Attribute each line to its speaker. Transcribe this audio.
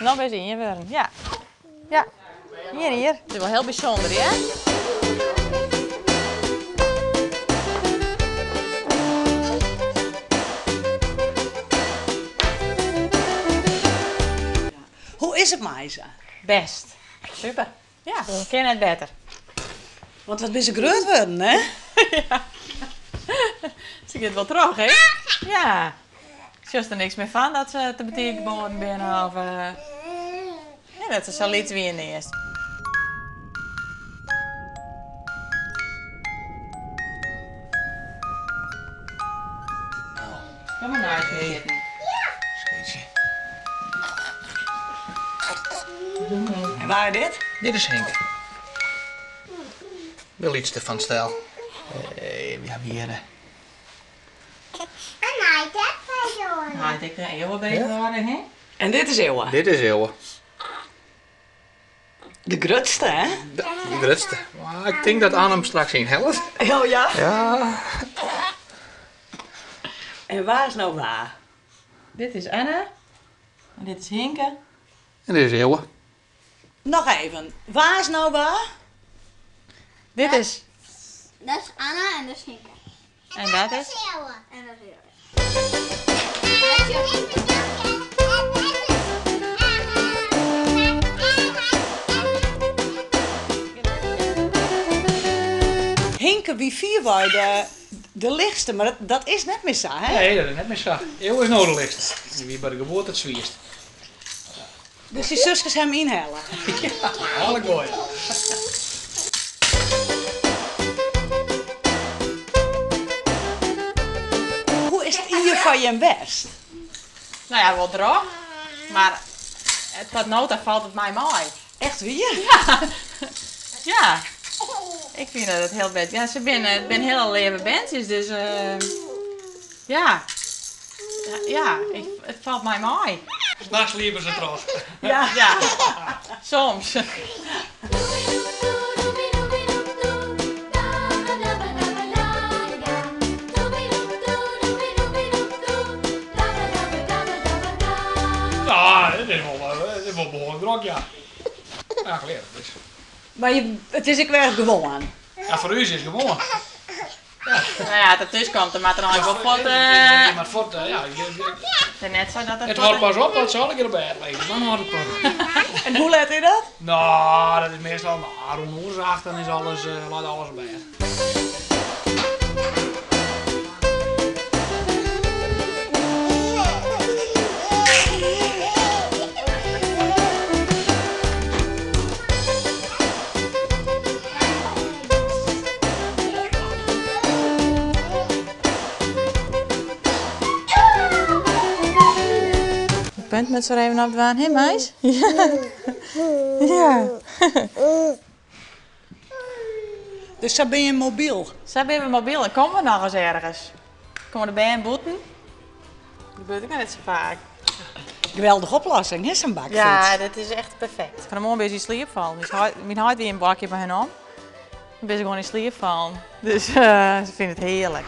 Speaker 1: Nou ben je in worden. Ja. Ja. Hier. Dat is wel heel bijzonder, hè?
Speaker 2: Hoe is het, Maïsa?
Speaker 1: Best. Super. Ja, ik ken het beter.
Speaker 2: Want wat ben ze groot worden, hè?
Speaker 1: Ja. Zie je het wel terug, hè? Ja. Ik zie er niks meer van dat ze te betiek geboren zijn of... Ja, dat ze zo liet weer eerst. Kom maar naar je zitten.
Speaker 3: Scheetje.
Speaker 2: En waar is dit?
Speaker 3: Dit is Henk. Wil iets van stijl. We hebben hier...
Speaker 1: Nou, ik denk heel wat beter worden, hè?
Speaker 2: En dit is Eeuwen.
Speaker 3: Dit is Eeuwen.
Speaker 2: De grootste, hè?
Speaker 3: De grootste. Maar ik denk dat Anne hem straks in helpt.
Speaker 2: Oh ja?
Speaker 3: Ja.
Speaker 2: En waar is nou waar?
Speaker 1: Dit is Anne. En dit is Hinke.
Speaker 3: En dit is Eeuwen.
Speaker 2: Nog even. Waar is nou waar?
Speaker 1: Dit is...
Speaker 4: Dat is Anna en dat is Hinke.
Speaker 1: En dat is...
Speaker 4: En dat is Eeuwen.
Speaker 2: Hinke, wie vier wij de lichtste, maar dat is net meer zo, hè?
Speaker 3: Nee, dat is net meer zo. Eeuwen is nodig. Die wie bij de geboorte het zwierst.
Speaker 2: Dus die zusjes hem inhalen.
Speaker 3: Eigenlijk mooi.
Speaker 2: Hoe is het hier van je best?
Speaker 1: Nou ja, wel droog. Maar tot nota valt het mij mooi.
Speaker 2: Echt weer?
Speaker 1: Ja. Ik vind dat het heel best. Ja, ze ben heel leuke bandjes, dus ja. Ja, het valt mij mooi.
Speaker 3: S'nachts liepen ze terug.
Speaker 1: Ja. Soms.
Speaker 3: Ja, dit is wel behoorlijk druk, ja. Ja, geleerd. Dus.
Speaker 2: Maar het is ik weer gewoon.
Speaker 3: Ja, voor u is het gewoon.
Speaker 1: Nou ja, ertussen komt er maar dan ook wel wat.
Speaker 3: Maar voort, ja.
Speaker 1: Het is net zo dat
Speaker 3: Het houdt pas op dat ze al een keer op bed liggen. Dan hoort het pas.
Speaker 2: En hoe let u dat?
Speaker 3: Nou, dat is meestal rond oorzaak, dan is alles, laat alles op bed.
Speaker 1: Punt met z'n even op de waan. Hé, meis? Ja. Ja.
Speaker 2: Dus dan ben je mobiel.
Speaker 1: Zo ben we mobiel en komen we nog eens ergens. Komen we erbij en boeten? Dat gebeurt ook net zo vaak.
Speaker 2: Geweldige oplossing, hè, zo'n bakfiets?
Speaker 1: Ja, dat is echt perfect. Ik kan hem morgen bij slaap vallen. Dus mijn hart weer een bakje bij hen om. Dan ben ze gewoon in slaap vallen. Dus ze vinden het heerlijk.